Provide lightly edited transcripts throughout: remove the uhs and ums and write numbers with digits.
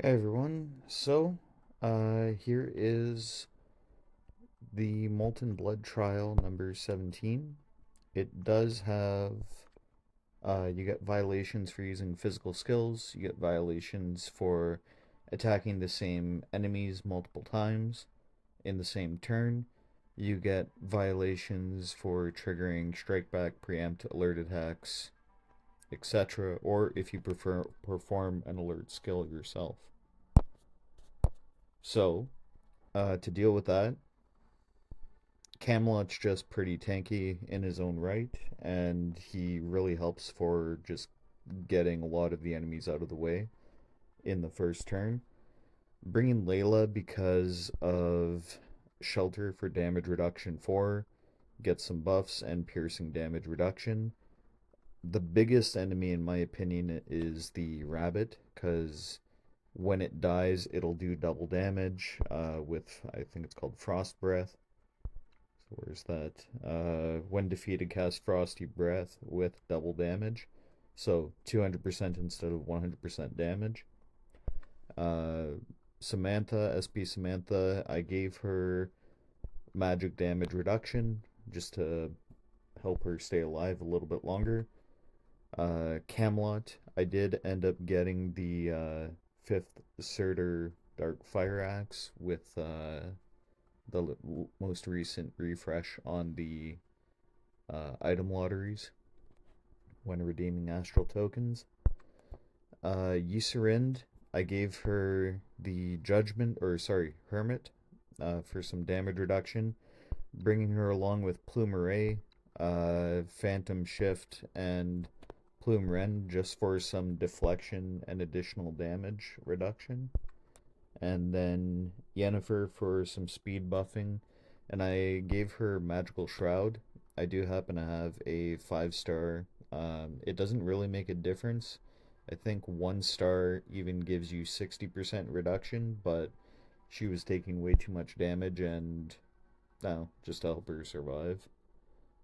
Hey everyone, here is the Molten Blood trial number 17. It does have, you get violations for using physical skills, you get violations for attacking the same enemies multiple times in the same turn, you get violations for triggering strike back, preempt, alert attacks, etc., or if you prefer, perform an alert skill yourself. To deal with that, Camelot's just pretty tanky in his own right, and he really helps for just getting a lot of the enemies out of the way in the first turn. Bringing Layla because of Shelter for damage reduction 4, get some buffs and piercing damage reduction. The biggest enemy, in my opinion, is the rabbit, because when it dies, it'll do double damage with, I think it's called Frost Breath. So where's that? When defeated, cast Frosty Breath with double damage. So 200% instead of 100% damage. Uh, Samantha, SP Samantha, I gave her magic damage reduction just to help her stay alive a little bit longer. Camelot, I did end up getting the fifth Surtur Dark Fire Axe with the most recent refresh on the item lotteries when redeeming astral tokens. Eucerind, I gave her the Judgment, or sorry, Hermit, for some damage reduction, bringing her along with Plumeray, Phantom Shift, and Plume Rend just for some deflection and additional damage reduction. And then Yennefer for some speed buffing, and I gave her Magical Shroud. I do happen to have a 5 star. It doesn't really make a difference. I think 1 star even gives you 60% reduction, but she was taking way too much damage, and no, just to help her survive.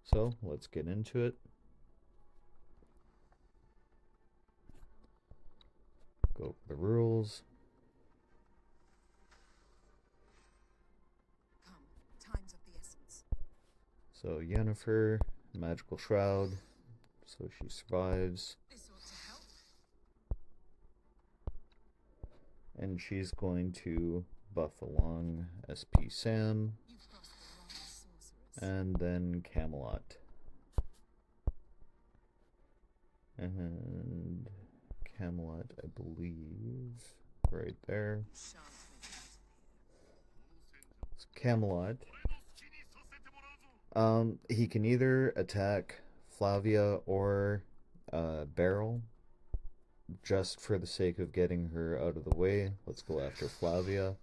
So let's get into it. Go over the rules. So Yennefer, Magical Shroud, so she survives. And she's going to buff along SP Sam and then Camelot. And Camelot, I believe, right there. So Camelot, he can either attack Flavia or Beryl. Just for the sake of getting her out of the way, let's go after Flavia.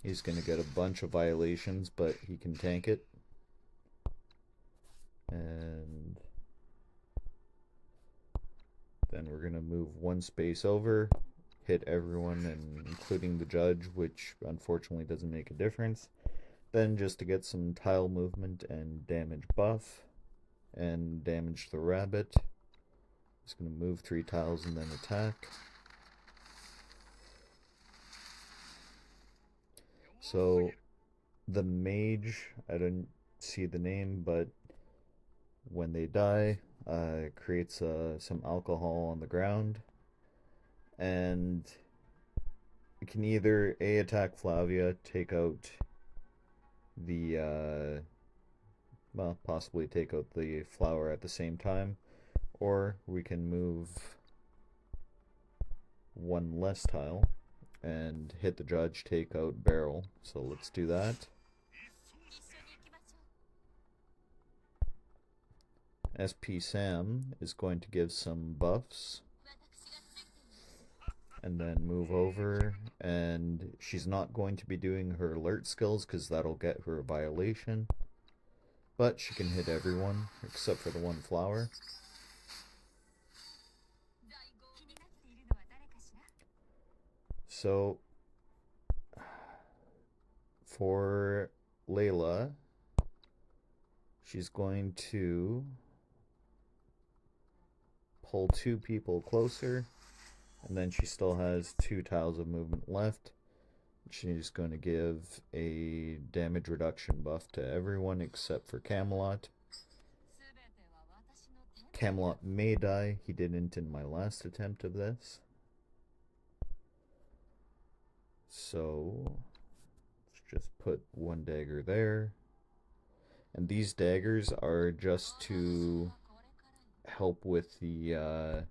He's going to get a bunch of violations, but he can tank it. And then we're going to move one space over, hit everyone, and including the judge, which unfortunately doesn't make a difference. Then just to get some tile movement and damage buff, and damage the rabbit. Just going to move 3 tiles and then attack. So the mage, I don't see the name, but when they die, it creates some alcohol on the ground, and it can either A, attack Flavia, take out the well, possibly take out the flower at the same time, or we can move one less tile and hit the judge, take out Beryl. So let's do that. SP Sam is going to give some buffs and then move over, and she's not going to be doing her alert skills because that'll get her a violation, but she can hit everyone except for the one flower. So for Layla, She's going to pull 2 people closer, and then she still has 2 tiles of movement left. She's going to give a damage reduction buff to everyone except for Camelot. Camelot may die. He didn't in my last attempt of this. So let's just put 1 dagger there. And these daggers are just to help with the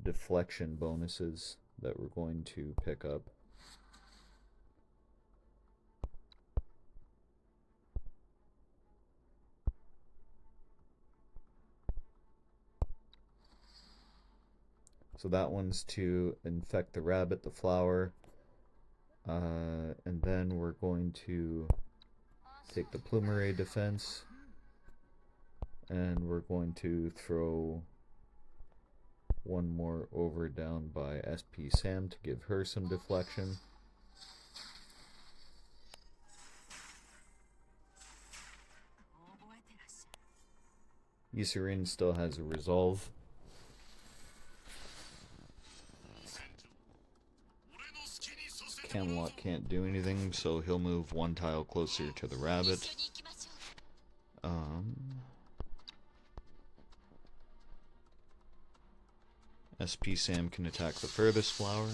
deflection bonuses that we're going to pick up. So that one's to infect the rabbit, the flower, and then we're going to take the plumeray defense, and we're going to throw 1 more over down by SP Sam to give her some deflection. Yusurin still has a resolve. Camelot can't do anything, so he'll move 1 tile closer to the rabbit. SP Sam can attack the furthest flower.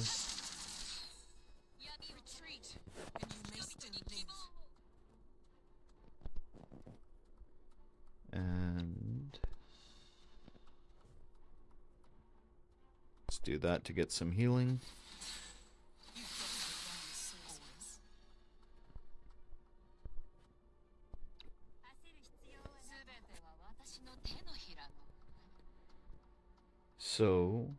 And let's do that to get some healing. So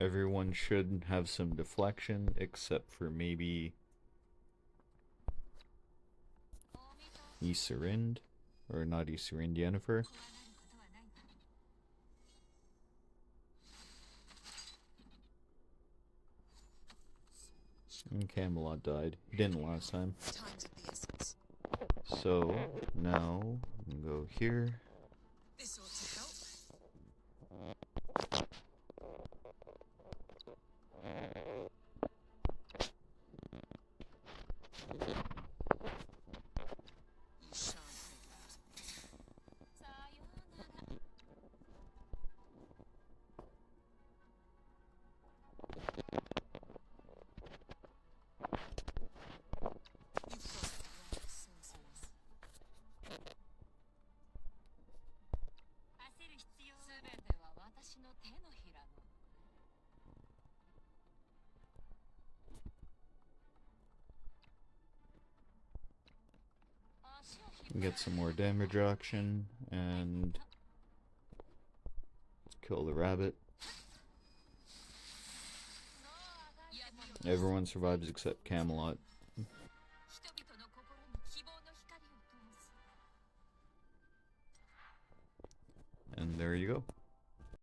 everyone should have some deflection except for maybe Isarind, or not Isarind, Yennefer. And Camelot died. He didn't last time. So now we can go here. This ought to help. Get some more damage reduction, and let's kill the rabbit. Everyone survives except Camelot. And there you go.